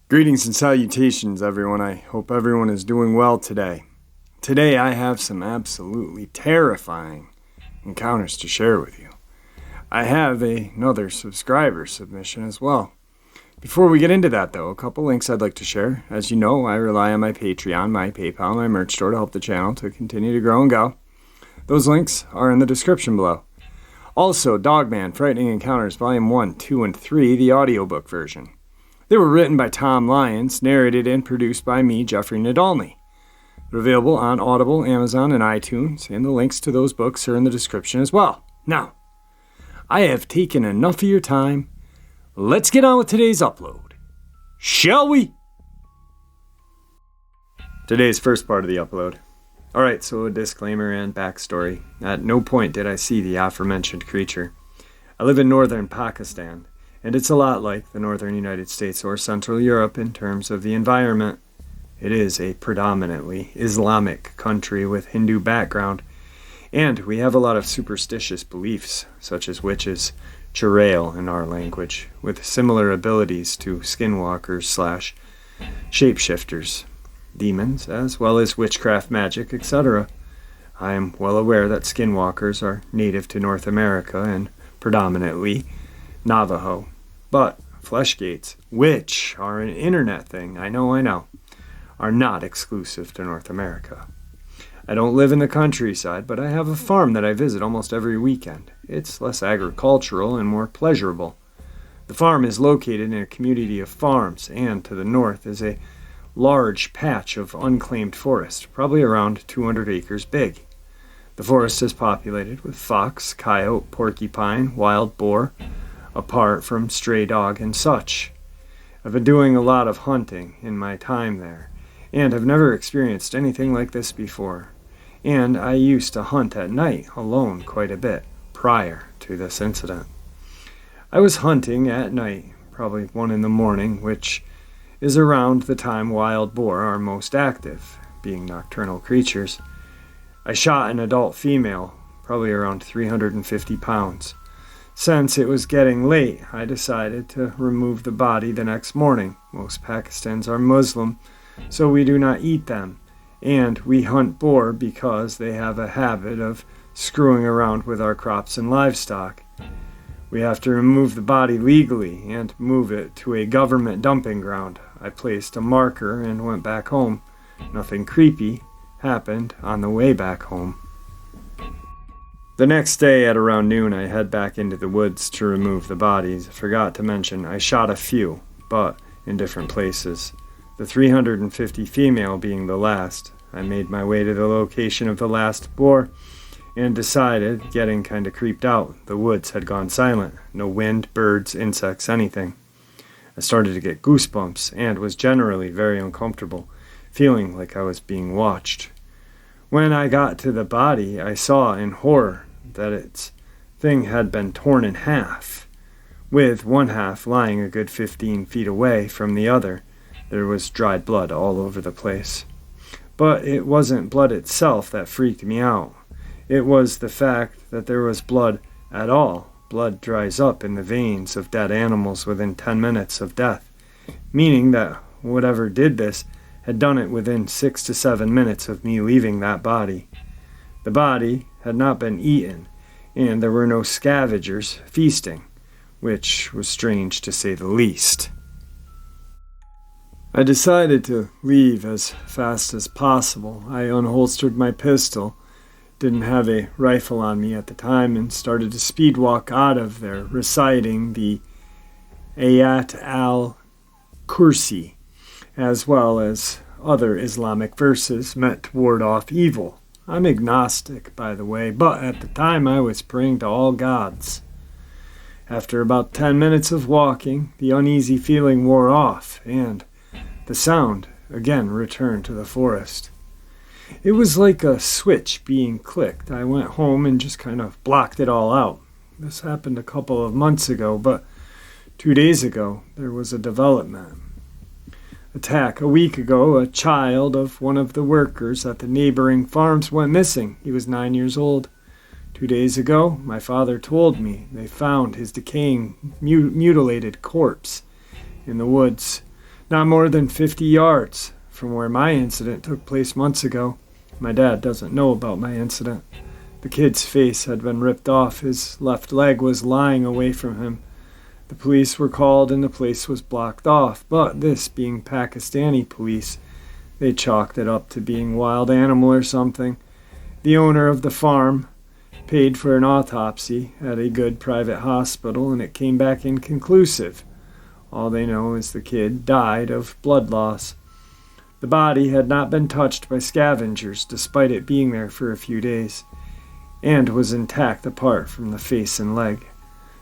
Greetings and salutations, everyone. I hope everyone is doing well today. Today I have some absolutely terrifying encounters to share with you. I have another subscriber submission as well. Before we get into that, though, a couple links I'd like to share. As you know, I rely on my Patreon, my PayPal, my merch store to help the channel to continue to grow and go. Those links are in the description below. Also, Dogman, Frightening Encounters, Volume 1, 2, and 3, the audiobook version. They were written by Tom Lyons, narrated and produced by me, Jeffrey Nadolny. They're available on Audible, Amazon, and iTunes, and the links to those books are in the description as well. Now, I have taken enough of your time. Let's get on with today's upload. Shall we? Today's first part of the upload. Alright, so a disclaimer and backstory. At no point did I see the aforementioned creature. I live in northern Pakistan, and it's a lot like the northern United States or Central Europe in terms of the environment. It is a predominantly Islamic country with Hindu background, and we have a lot of superstitious beliefs, such as witches, churail in our language, with similar abilities to skinwalkers / shapeshifters, demons, as well as witchcraft magic, etc. I am well aware that skinwalkers are native to North America and predominantly Navajo, but fleshgates, which are an internet thing, I know, are not exclusive to North America. I don't live in the countryside, but I have a farm that I visit almost every weekend. It's less agricultural and more pleasurable. The farm is located in a community of farms, and to the north is a large patch of unclaimed forest, probably around 200 acres big. The forest is populated with fox, coyote, porcupine, wild boar, apart from stray dog and such. I've been doing a lot of hunting in my time there, and have never experienced anything like this before. And I used to hunt at night alone quite a bit prior to this incident. I was hunting at night, probably 1 in the morning, which is around the time wild boar are most active, being nocturnal creatures. I shot an adult female, probably around 350 pounds. Since it was getting late, I decided to remove the body the next morning. Most Pakistans are Muslim, so we do not eat them, and we hunt boar because they have a habit of screwing around with our crops and livestock. We have to remove the body legally and move it to a government dumping ground. I placed a marker and went back home. Nothing creepy happened on the way back home. The next day at around noon, I head back into the woods to remove the bodies. I forgot to mention, I shot a few, but in different places. The 350 female being the last. I made my way to the location of the last boar and decided, getting kinda creeped out, the woods had gone silent. No wind, birds, insects, anything. I started to get goosebumps and was generally very uncomfortable, feeling like I was being watched. When I got to the body, I saw in horror that its thing had been torn in half, with one half lying a good 15 feet away from the other. There was dried blood all over the place. But it wasn't blood itself that freaked me out. It was the fact that there was blood at all. Blood dries up in the veins of dead animals within 10 minutes of death, meaning that whatever did this had done it within 6 to 7 minutes of me leaving that body. The body had not been eaten, and there were no scavengers feasting, which was strange to say the least. I decided to leave as fast as possible. I unholstered my pistol, didn't have a rifle on me at the time, and started to speed walk out of there, reciting the Ayat al-Kursi, as well as other Islamic verses meant to ward off evil. I'm agnostic, by the way, but at the time I was praying to all gods. After about 10 minutes of walking, the uneasy feeling wore off, and the sound again returned to the forest. It was like a switch being clicked. I went home and just kind of blocked it all out. This happened a couple of months ago, but 2 days ago there was a development. Attack. A week ago, a child of one of the workers at the neighboring farms went missing. He was 9 years old. 2 days ago, my father told me they found his decaying, mutilated corpse in the woods, not more than 50 yards from where my incident took place months ago. My dad doesn't know about my incident. The kid's face had been ripped off. His left leg was lying away from him. The police were called and the place was blocked off, but this being Pakistani police, they chalked it up to being wild animal or something. The owner of the farm paid for an autopsy at a good private hospital and it came back inconclusive. All they know is the kid died of blood loss. The body had not been touched by scavengers despite it being there for a few days, and was intact apart from the face and leg.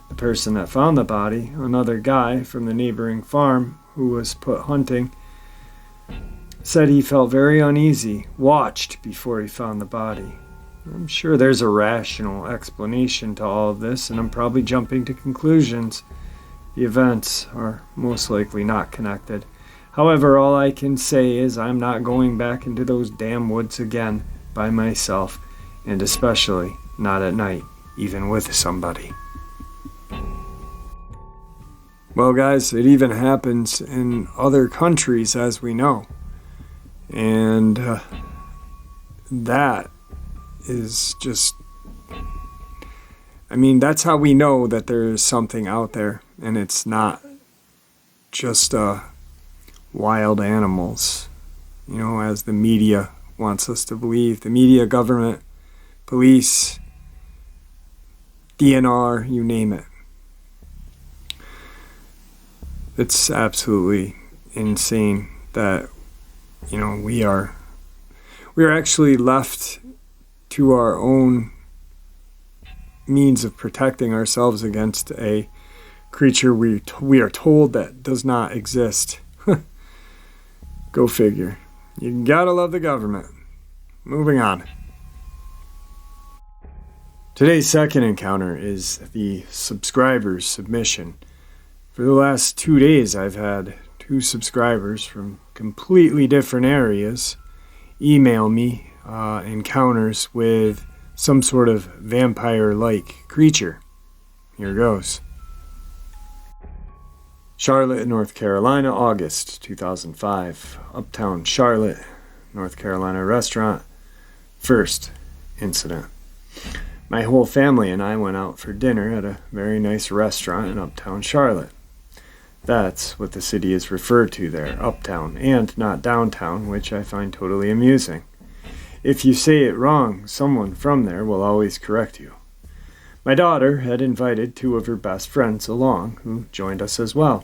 The person that found the body, another guy from the neighboring farm who was put hunting, said he felt very uneasy, watched before he found the body. I'm sure there's a rational explanation to all of this, and I'm probably jumping to conclusions. The events are most likely not connected. However, all I can say is I'm not going back into those damn woods again by myself, and especially not at night, even with somebody. Well, guys, it even happens in other countries, as we know. And that is just, that's how we know that there is something out there, and it's not just wild animals, as the media wants us to believe. The media, government, police, DNR, you name it. It's absolutely insane that, we are actually left to our own means of protecting ourselves against a creature we are told that does not exist. Go figure. You gotta love the government. Moving on. Today's second encounter is the subscriber's submission. For the last 2 days, I've had 2 subscribers from completely different areas email me encounters with some sort of vampire-like creature. Here goes. Charlotte, North Carolina, August 2005. Uptown Charlotte, North Carolina restaurant. First incident. My whole family and I went out for dinner at a very nice restaurant in Uptown Charlotte. That's what the city is referred to there, Uptown, and not downtown, which I find totally amusing. If you say it wrong, someone from there will always correct you. My daughter had invited 2 of her best friends along, who joined us as well.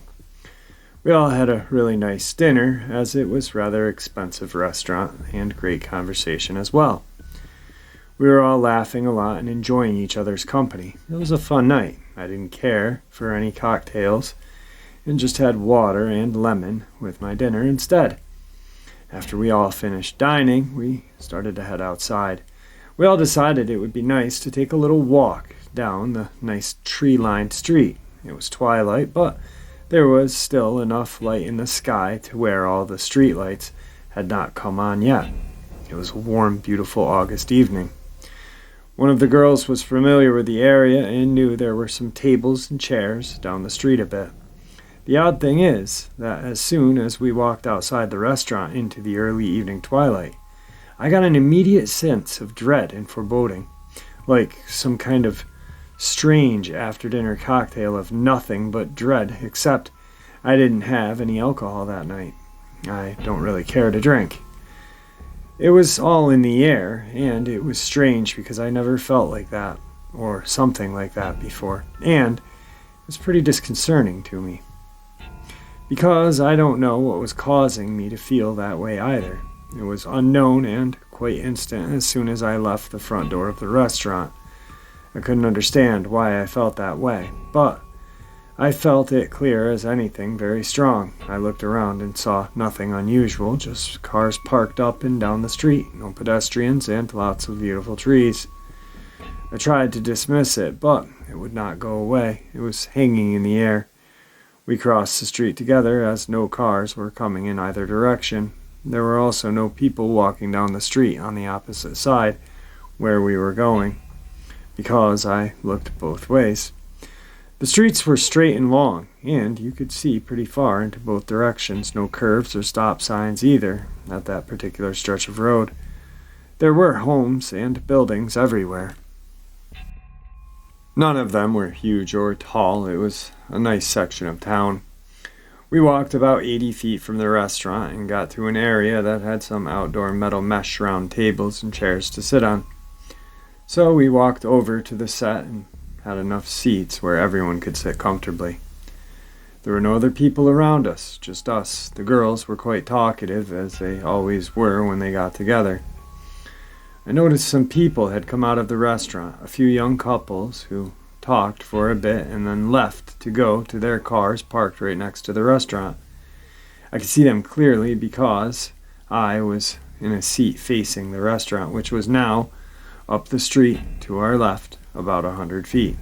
We all had a really nice dinner, as it was a rather expensive restaurant, and great conversation as well. We were all laughing a lot and enjoying each other's company. It was a fun night. I didn't care for any cocktails, and just had water and lemon with my dinner instead. After we all finished dining, we started to head outside. We all decided it would be nice to take a little walk down the nice tree-lined street. It was twilight, but there was still enough light in the sky to where all the street lights had not come on yet. It was a warm, beautiful August evening. One of the girls was familiar with the area and knew there were some tables and chairs down the street a bit. The odd thing is that as soon as we walked outside the restaurant into the early evening twilight, I got an immediate sense of dread and foreboding, like some kind of strange after-dinner cocktail of nothing but dread, except I didn't have any alcohol that night. I don't really care to drink. It was all in the air, and it was strange because I never felt like that, or something like that before, and it was pretty disconcerting to me. Because I don't know what was causing me to feel that way either. It was unknown and quite instant as soon as I left the front door of the restaurant. I couldn't understand why I felt that way, but I felt it clear as anything, very strong. I looked around and saw nothing unusual, just cars parked up and down the street, no pedestrians, and lots of beautiful trees. I tried to dismiss it, but it would not go away. It was hanging in the air. We crossed the street together as no cars were coming in either direction. There were also no people walking down the street on the opposite side where we were going. because I looked both ways. The streets were straight and long, and you could see pretty far into both directions. No curves or stop signs either at that particular stretch of road. There were homes and buildings everywhere. None of them were huge or tall. It was a nice section of town. We walked about 80 feet from the restaurant and got to an area that had some outdoor metal mesh round tables and chairs to sit on. So we walked over to the set and had enough seats where everyone could sit comfortably. There were no other people around us, just us. The girls were quite talkative, as they always were when they got together. I noticed some people had come out of the restaurant, a few young couples who talked for a bit and then left to go to their cars parked right next to the restaurant. I could see them clearly because I was in a seat facing the restaurant, which was now up the street to our left about 100 feet.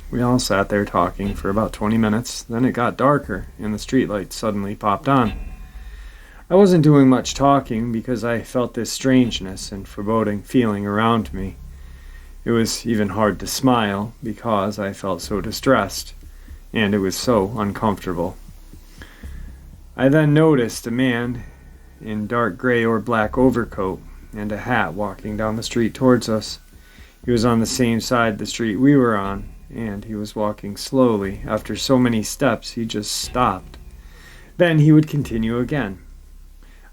We all sat there talking for about 20 minutes. Then it got darker and the streetlights suddenly popped on. I wasn't doing much talking because I felt this strangeness and foreboding feeling around me. It was even hard to smile because I felt so distressed, and it was so uncomfortable. I then noticed a man in dark gray or black overcoat and a hat walking down the street towards us. He was on the same side of the street we were on, and he was walking slowly. After so many steps, he just stopped. Then he would continue again.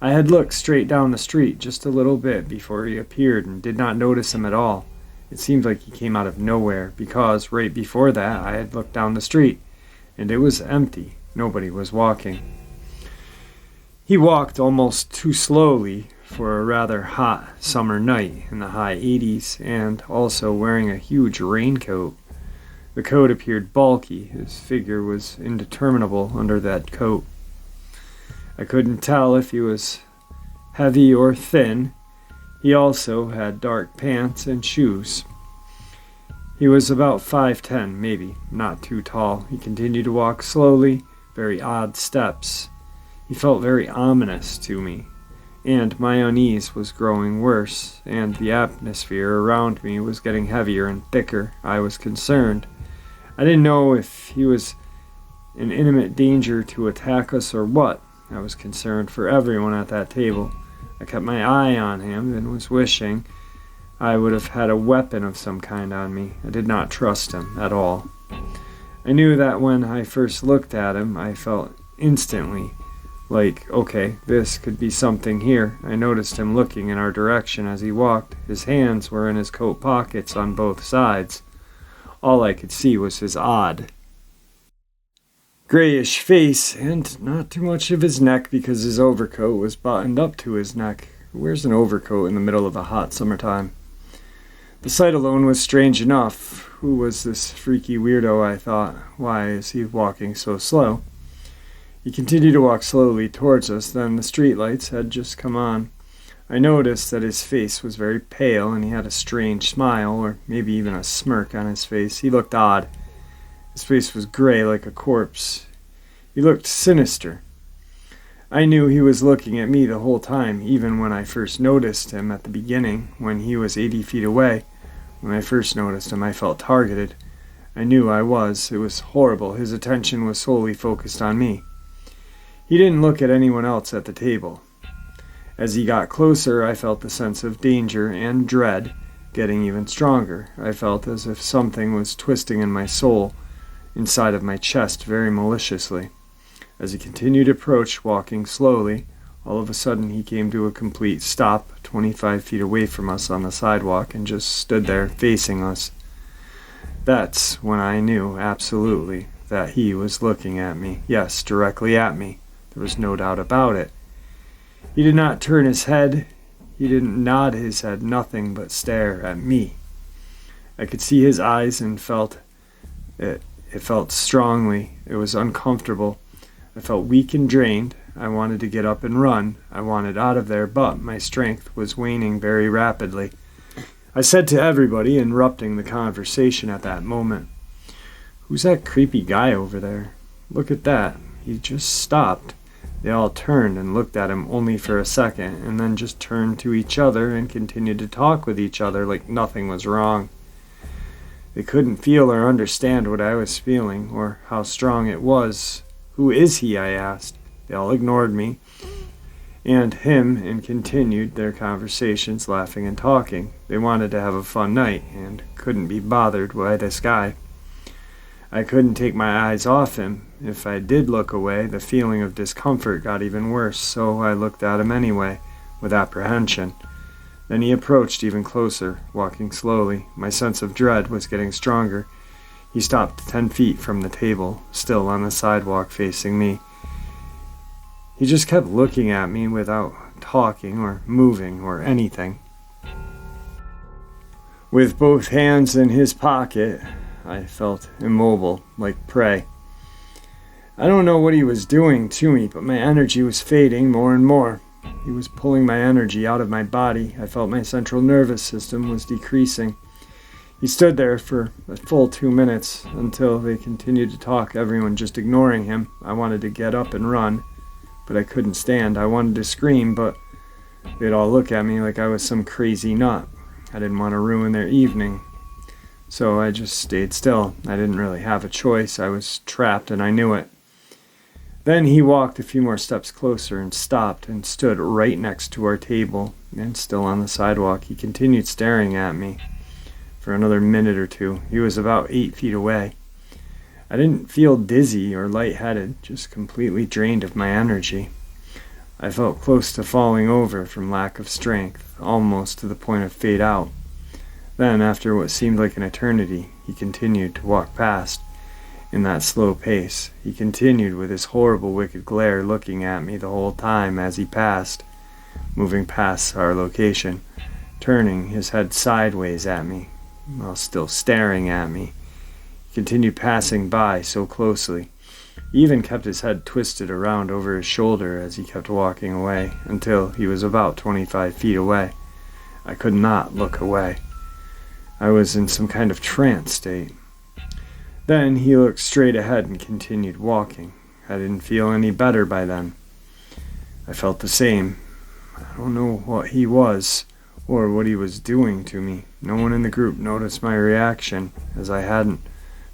I had looked straight down the street just a little bit before he appeared and did not notice him at all. It seemed like he came out of nowhere because right before that I had looked down the street and it was empty. Nobody was walking. He walked almost too slowly for a rather hot summer night in the high 80s and also wearing a huge raincoat. The coat appeared bulky. His figure was indeterminable under that coat. I couldn't tell if he was heavy or thin. He also had dark pants and shoes. He was about 5'10", maybe, not too tall. He continued to walk slowly, very odd steps. He felt very ominous to me, and my unease was growing worse, and the atmosphere around me was getting heavier and thicker. I was concerned. I didn't know if he was in imminent danger to attack us or what. I was concerned for everyone at that table. I kept my eye on him and was wishing I would have had a weapon of some kind on me. I did not trust him at all. I knew that when I first looked at him, I felt instantly like, okay, this could be something here. I noticed him looking in our direction as he walked. His hands were in his coat pockets on both sides. All I could see was his odd grayish face, and not too much of his neck because his overcoat was buttoned up to his neck. Who wears an overcoat in the middle of a hot summertime? The sight alone was strange enough. Who was this freaky weirdo, I thought? Why is he walking so slow? He continued to walk slowly towards us. Then the streetlights had just come on. I noticed that his face was very pale, and he had a strange smile, or maybe even a smirk on his face. He looked odd. His face was gray like a corpse. He looked sinister. I knew he was looking at me the whole time, even when I first noticed him at the beginning, when he was 80 feet away. When I first noticed him, I felt targeted. I knew I was. It was horrible. His attention was solely focused on me. He didn't look at anyone else at the table. As he got closer, I felt the sense of danger and dread getting even stronger. I felt as if something was twisting in my soul, inside of my chest, very maliciously. As he continued to approach, walking slowly, all of a sudden he came to a complete stop 25 feet away from us on the sidewalk and just stood there facing us. That's when I knew absolutely that he was looking at me. Yes, directly at me. There was no doubt about it. He did not turn his head. He didn't nod his head, nothing but stare at me. I could see his eyes and felt it. It felt strongly. It was uncomfortable. I felt weak and drained. I wanted to get up and run. I wanted out of there, but my strength was waning very rapidly. I said to everybody, interrupting the conversation at that moment, "Who's that creepy guy over there? Look at that." He just stopped. They all turned and looked at him only for a second, and then just turned to each other and continued to talk with each other like nothing was wrong. They couldn't feel or understand what I was feeling, or how strong it was. "Who is he?" I asked. They all ignored me and him and continued their conversations, laughing and talking. They wanted to have a fun night and couldn't be bothered by this guy. I couldn't take my eyes off him. If I did look away, the feeling of discomfort got even worse, so I looked at him anyway, with apprehension. Then he approached even closer, walking slowly. My sense of dread was getting stronger. He stopped 10 feet from the table, still on the sidewalk facing me. He just kept looking at me without talking or moving or anything. With both hands in his pocket, I felt immobile, like prey. I don't know what he was doing to me, but my energy was fading more and more. He was pulling my energy out of my body. I felt my central nervous system was decreasing. He stood there for a full 2 minutes until they continued to talk, everyone just ignoring him. I wanted to get up and run, but I couldn't stand. I wanted to scream, but they'd all look at me like I was some crazy nut. I didn't want to ruin their evening, so I just stayed still. I didn't really have a choice. I was trapped, and I knew it. Then he walked a few more steps closer and stopped and stood right next to our table, and still on the sidewalk. He continued staring at me for another minute or two. He was about 8 feet away. I didn't feel dizzy or lightheaded, just completely drained of my energy. I felt close to falling over from lack of strength, almost to the point of fade out. Then, after what seemed like an eternity, he continued to walk past. In that slow pace, he continued with his horrible, wicked glare, looking at me the whole time as he passed, moving past our location, turning his head sideways at me, while still staring at me. He continued passing by so closely. He even kept his head twisted around over his shoulder as he kept walking away, until he was about 25 feet away. I could not look away. I was in some kind of trance state. Then he looked straight ahead and continued walking. I didn't feel any better by then. I felt the same. I don't know what he was or what he was doing to me. No one in the group noticed my reaction, as I hadn't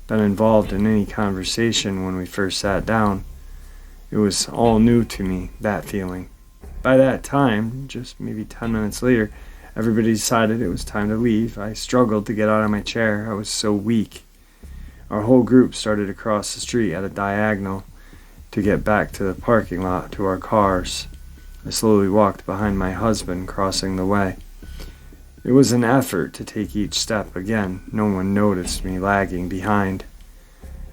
been involved in any conversation when we first sat down. It was all new to me, that feeling. By that time, just maybe 10 minutes later, everybody decided it was time to leave. I struggled to get out of my chair. I was so weak. Our whole group started to cross the street at a diagonal to get back to the parking lot to our cars. I slowly walked behind my husband, crossing the way. It was an effort to take each step again. No one noticed me lagging behind.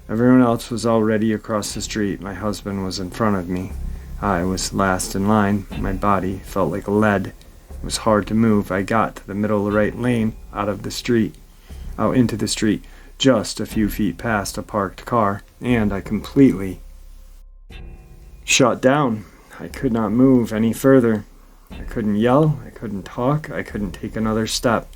Everyone else was already across the street. My husband was in front of me. I was last in line. My body felt like lead. It was hard to move. I got to the middle of the right lane, out into the street, just a few feet past a parked car, and I completely shut down. I could not move any further. I couldn't yell, I couldn't talk, I couldn't take another step.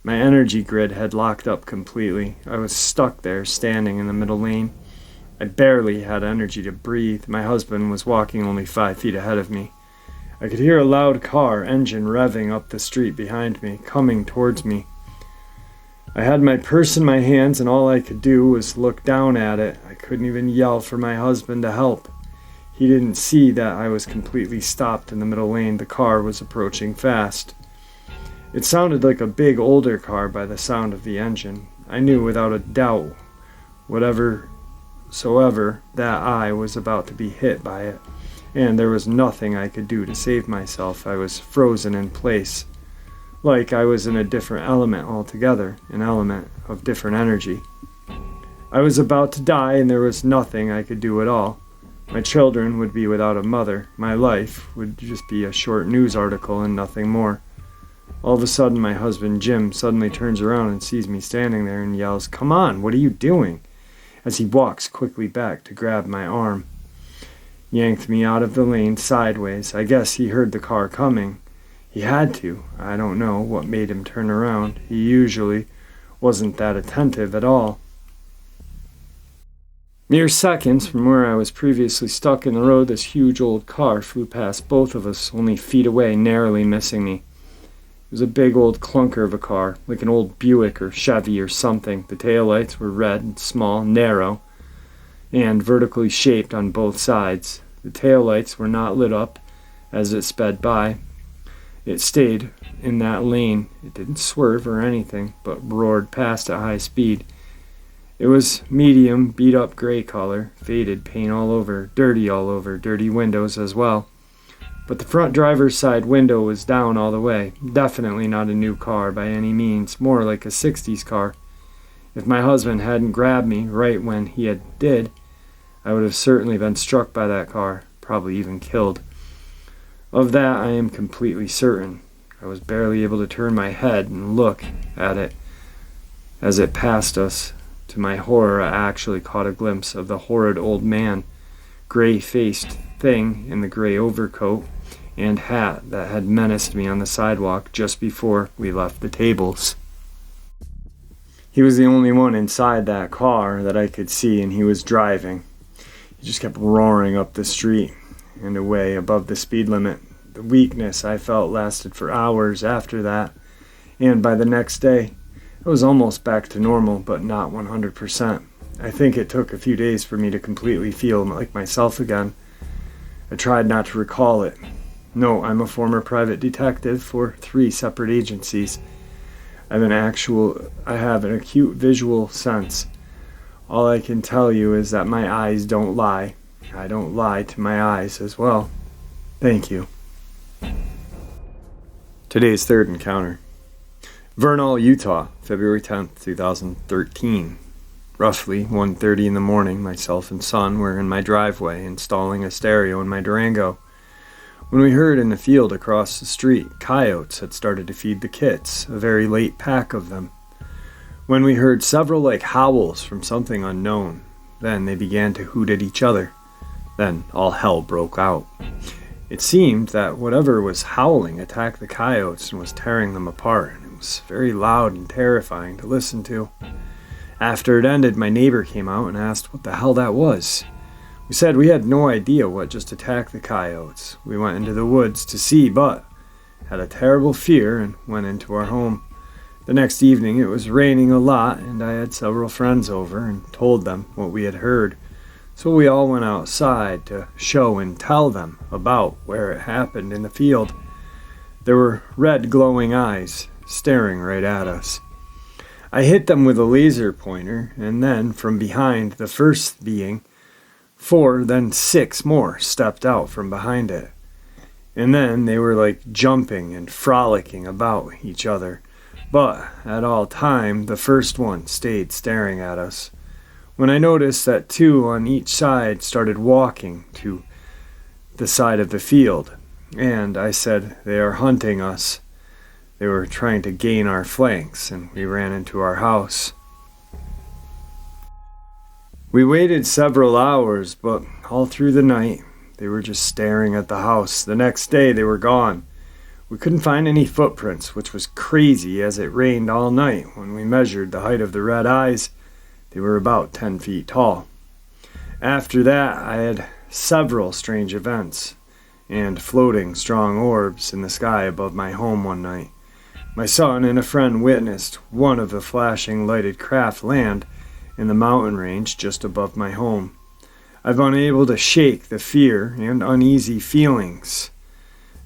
My energy grid had locked up completely. I was stuck there, standing in the middle lane. I barely had energy to breathe. My husband was walking only 5 feet ahead of me. I could hear a loud car engine revving up the street behind me, coming towards me. I had my purse in my hands, and all I could do was look down at it. I couldn't even yell for my husband to help. He didn't see that I was completely stopped in the middle lane. The car was approaching fast. It sounded like a big older car by the sound of the engine. I knew without a doubt, whateversoever, that I was about to be hit by it, and there was nothing I could do to save myself. I was frozen in place, like I was in a different element altogether, an element of different energy. I was about to die, and there was nothing I could do at all. My children would be without a mother. My life would just be a short news article and nothing more. All of a sudden, my husband, Jim, suddenly turns around and sees me standing there and yells, "Come on, what are you doing?" as he walks quickly back to grab my arm. Yanked me out of the lane sideways. I guess he heard the car coming. He had to. I don't know what made him turn around. He usually wasn't that attentive at all. Mere seconds from where I was previously stuck in the road, this huge old car flew past both of us, only feet away, narrowly missing me. It was a big old clunker of a car, like an old Buick or Chevy or something. The taillights were red and small, narrow, and vertically shaped on both sides. The taillights were not lit up as it sped by. It stayed in that lane. It didn't swerve or anything, but roared past at high speed. It was medium, beat-up gray color, faded paint all over, dirty windows as well. But the front driver's side window was down all the way. Definitely not a new car by any means, more like a 60s car. If my husband hadn't grabbed me right when he did, I would have certainly been struck by that car, probably even killed. Of that I am completely certain. I was barely able to turn my head and look at it as it passed us. To my horror, I actually caught a glimpse of the horrid old man, gray-faced thing in the gray overcoat and hat that had menaced me on the sidewalk just before we left the tables. He was the only one inside that car that I could see, and he was driving. He just kept roaring up the street and away above the speed limit. The weakness I felt lasted for hours after that, and by the next day, I was almost back to normal, but not 100%. I think it took a few days for me to completely feel like myself again. I tried not to recall it. No, I'm a former private detective for 3 separate agencies. I have an acute visual sense. All I can tell you is that my eyes don't lie. I don't lie to my eyes as well. Thank you. Today's third encounter. Vernal, Utah, February 10th, 2013. Roughly 1:30 in the morning, myself and son were in my driveway installing a stereo in my Durango when we heard in the field across the street coyotes had started to feed the kits, a very late pack of them. When we heard several like howls from something unknown, then they began to hoot at each other. Then all hell broke out. It seemed that whatever was howling attacked the coyotes and was tearing them apart, and it was very loud and terrifying to listen to. After it ended, my neighbor came out and asked what the hell that was. We said we had no idea what just attacked the coyotes. We went into the woods to see, but had a terrible fear and went into our home. The next evening it was raining a lot, and I had several friends over and told them what we had heard. So we all went outside to show and tell them about where it happened in the field. There were red glowing eyes staring right at us. I hit them with a laser pointer, and then from behind the first being, 4, then 6 more stepped out from behind it. And then they were like jumping and frolicking about each other. But at all time, the first one stayed staring at us. When I noticed that 2 on each side started walking to the side of the field, and I said, "They are hunting us." They were trying to gain our flanks, and we ran into our house. We waited several hours, but all through the night, they were just staring at the house. The next day, they were gone. We couldn't find any footprints, which was crazy as it rained all night. When we measured the height of the red eyes, they were about 10 feet tall. After that, I had several strange events and floating strong orbs in the sky above my home one night. My son and a friend witnessed one of the flashing lighted craft land in the mountain range just above my home. I've been unable to shake the fear and uneasy feelings.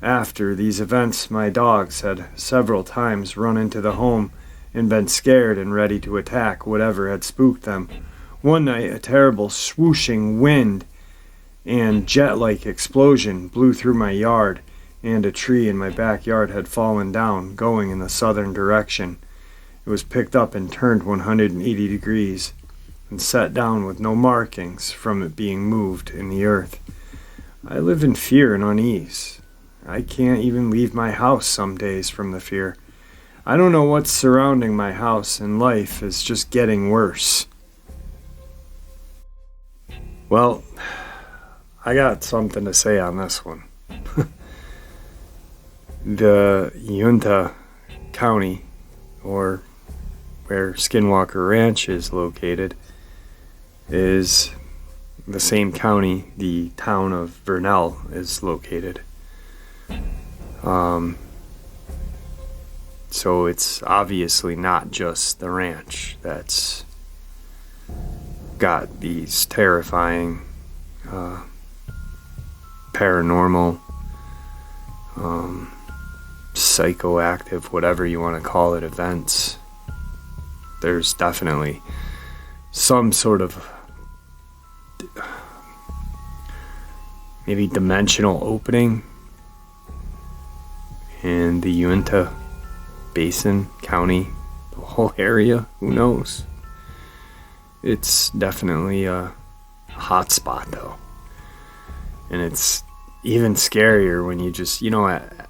After these events, my dogs had several times run into the home and been scared and ready to attack whatever had spooked them. One night, a terrible swooshing wind and jet-like explosion blew through my yard, and a tree in my backyard had fallen down, going in the southern direction. It was picked up and turned 180 degrees and set down with no markings from it being moved in the earth. I live in fear and unease. I can't even leave my house some days from the fear. I don't know what's surrounding my house, and life is just getting worse. Well, I got something to say on this one. The Uintah County, or where Skinwalker Ranch is located, is the same county the town of Vernal is located. So it's obviously not just the ranch that's got these terrifying paranormal, psychoactive, whatever you want to call it, events. There's definitely some sort of maybe dimensional opening in the Uinta Basin County, the whole area. Who knows? It's definitely a hot spot though. And it's even scarier when you just, at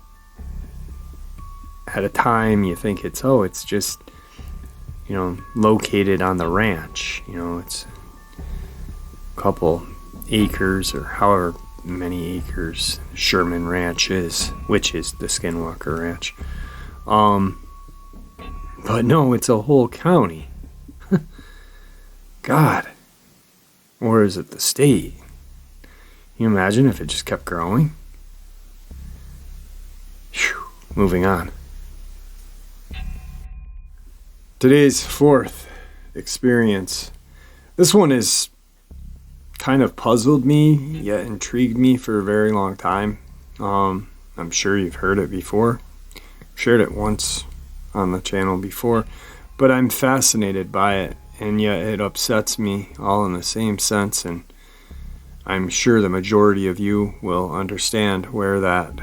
a time you think it's just, located on the ranch. It's a couple acres or however many acres Sherman Ranch is, which is the Skinwalker Ranch. But no, it's a whole county. God. Or is it the state? Can you imagine if it just kept growing? Whew. Moving on. Today's fourth experience. This one is kind of puzzled me, yet intrigued me for a very long time. I'm sure you've heard it before. Shared it once on the channel before, but I'm fascinated by it, and yet it upsets me all in the same sense, and I'm sure the majority of you will understand where that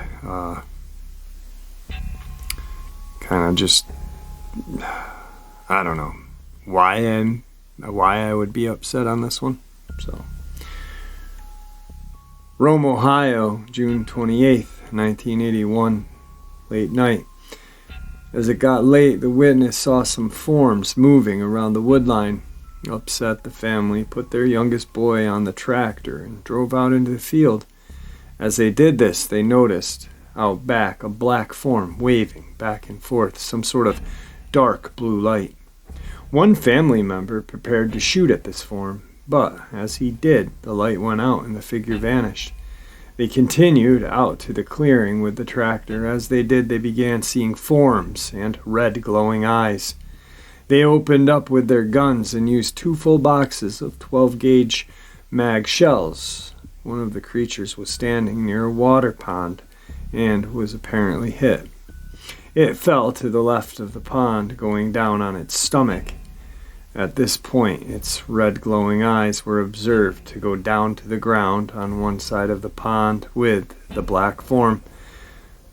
kind of just, I don't know why I would be upset on this one. So, Rome, Ohio, June 28th, 1981, late night. As it got late, the witness saw some forms moving around the woodline. Upset, the family put their youngest boy on the tractor and drove out into the field. As they did this, they noticed out back a black form waving back and forth, some sort of dark blue light. One family member prepared to shoot at this form, but as he did, the light went out and the figure vanished. They continued out to the clearing with the tractor. As they did, they began seeing forms and red glowing eyes. They opened up with their guns and used 2 full boxes of 12-gauge mag shells. One of the creatures was standing near a water pond and was apparently hit. It fell to the left of the pond, going down on its stomach. At this point, its red glowing eyes were observed to go down to the ground on one side of the pond with the black form.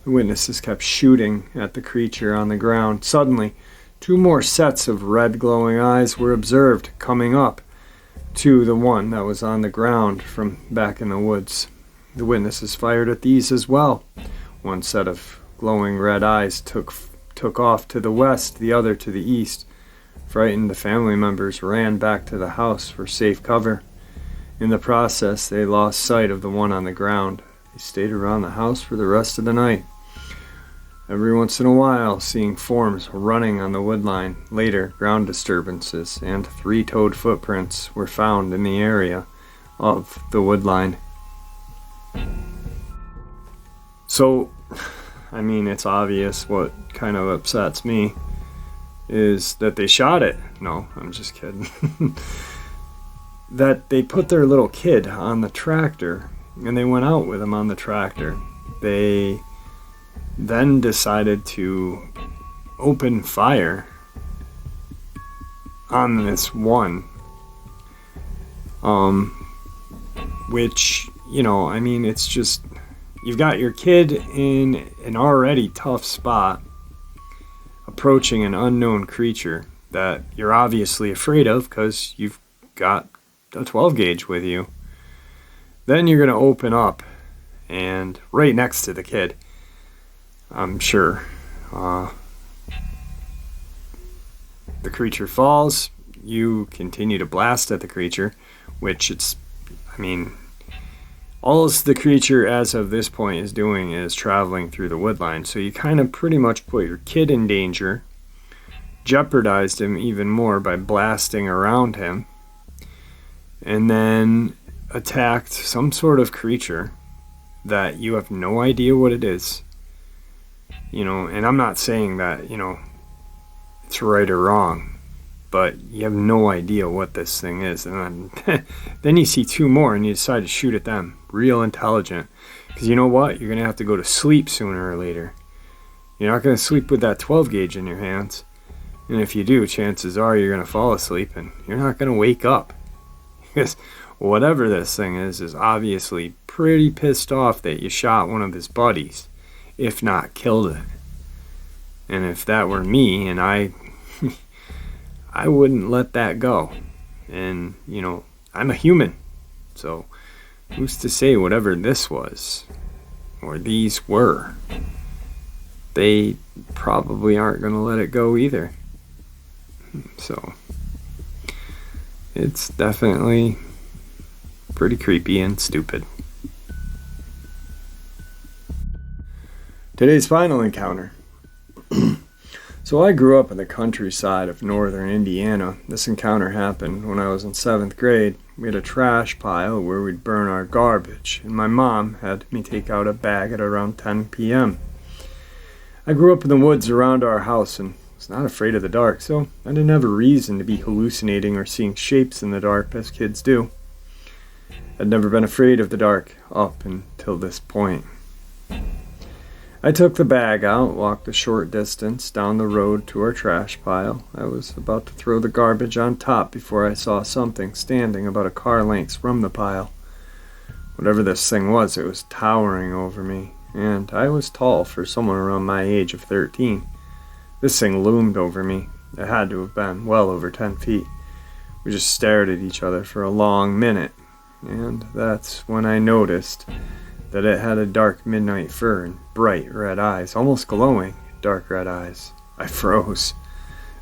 The witnesses kept shooting at the creature on the ground. Suddenly, 2 more sets of red glowing eyes were observed coming up to the one that was on the ground from back in the woods. The witnesses fired at these as well. One set of glowing red eyes took off to the west, the other to the east. Frightened, the family members ran back to the house for safe cover. In the process, they lost sight of the one on the ground. They stayed around the house for the rest of the night. Every once in a while, seeing forms running on the woodline. Later, ground disturbances and 3-toed footprints were found in the area of the woodline. So, it's obvious what kind of upsets me is that they shot it. No, I'm just kidding. That they put their little kid on the tractor and they went out with him on the tractor. They then decided to open fire on this one. Which, it's just, you've got your kid in an already tough spot, approaching an unknown creature that you're obviously afraid of because you've got a 12 gauge with you. Then you're going to open up, and right next to the kid, I'm sure, the creature falls. You continue to blast at the creature, which all the creature as of this point is doing is traveling through the woodline. So you kind of pretty much put your kid in danger, jeopardized him even more by blasting around him, and then attacked some sort of creature that you have no idea what it is. And I'm not saying that, it's right or wrong, but you have no idea what this thing is. And then you see two more and you decide to shoot at them. Real intelligent. Because you know what? You're going to have to go to sleep sooner or later. You're not going to sleep with that 12 gauge in your hands. And if you do, chances are you're going to fall asleep and you're not going to wake up. Because whatever this thing is obviously pretty pissed off that you shot one of his buddies, if not killed it. And if that were me, and I wouldn't let that go. And, I'm a human. So who's to say whatever this was, or these were, they probably aren't going to let it go either. So it's definitely pretty creepy and stupid. Today's final encounter. So I grew up in the countryside of northern Indiana. This encounter happened when I was in 7th grade. We had a trash pile where we'd burn our garbage, and my mom had me take out a bag at around 10 p.m. I grew up in the woods around our house and was not afraid of the dark, so I didn't have a reason to be hallucinating or seeing shapes in the dark as kids do. I'd never been afraid of the dark up until this point. I took the bag out, walked a short distance down the road to our trash pile. I was about to throw the garbage on top before I saw something standing about a car length from the pile. Whatever this thing was, it was towering over me, and I was tall for someone around my age of 13. This thing loomed over me. It had to have been well over 10 feet. We just stared at each other for a long minute, and that's when I noticed that it had a dark midnight fur and bright red eyes, almost glowing dark red eyes. I froze.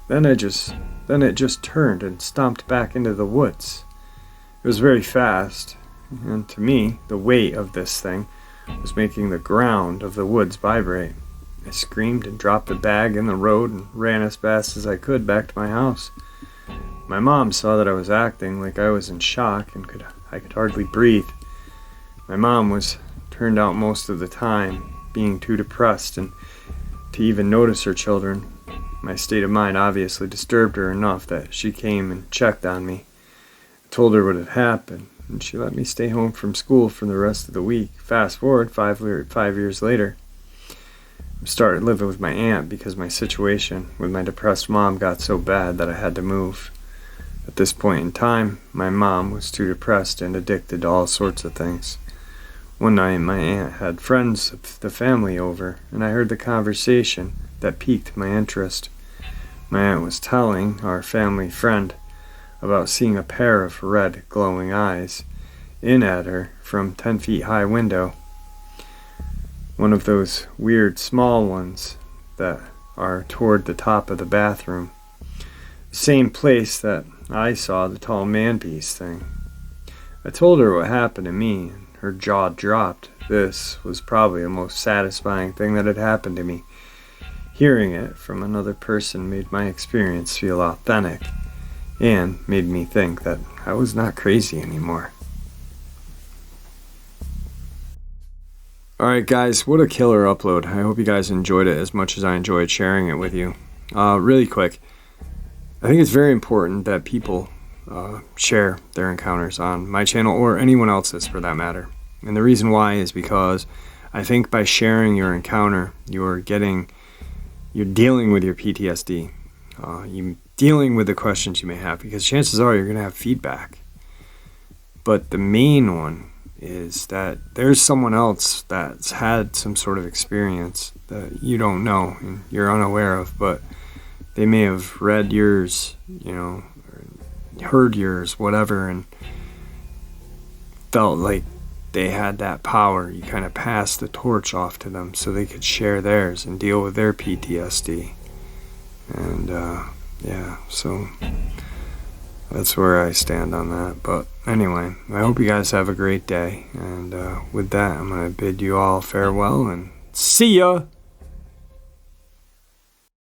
Then it just turned and stomped back into the woods. It was very fast, and to me, the weight of this thing was making the ground of the woods vibrate. I screamed and dropped the bag in the road and ran as fast as I could back to my house. My mom saw that I was acting like I was in shock and I could hardly breathe. My mom was turned out most of the time, being too depressed and to even notice her children. My state of mind obviously disturbed her enough that she came and checked on me. I told her what had happened, and she let me stay home from school for the rest of the week. Fast forward 5 years later, I started living with my aunt because my situation with my depressed mom got so bad that I had to move. At this point in time, my mom was too depressed and addicted to all sorts of things. One night, my aunt had friends of the family over, and I heard the conversation that piqued my interest. My aunt was telling our family friend about seeing a pair of red, glowing eyes in at her from 10 feet high window. One of those weird small ones that are toward the top of the bathroom. The same place that I saw the tall man-piece thing. I told her what happened to me. Her jaw dropped. This was probably the most satisfying thing that had happened to me. Hearing it from another person made my experience feel authentic and made me think that I was not crazy anymore. Alright guys, what a killer upload. I hope you guys enjoyed it as much as I enjoyed sharing it with you. Really quick, I think it's very important that people share their encounters on my channel or anyone else's for that matter. And the reason why is because I think by sharing your encounter, you're dealing with your PTSD. You're dealing with the questions you may have, because chances are you're going to have feedback. But the main one is that there's someone else that's had some sort of experience that you don't know and you're unaware of, but they may have read yours, or heard yours, whatever, and felt like they had that power. You kind of passed the torch off to them so they could share theirs and deal with their PTSD. And so that's where I stand on that. But anyway, I hope you guys have a great day, and with that, I'm going to bid you all farewell and see ya!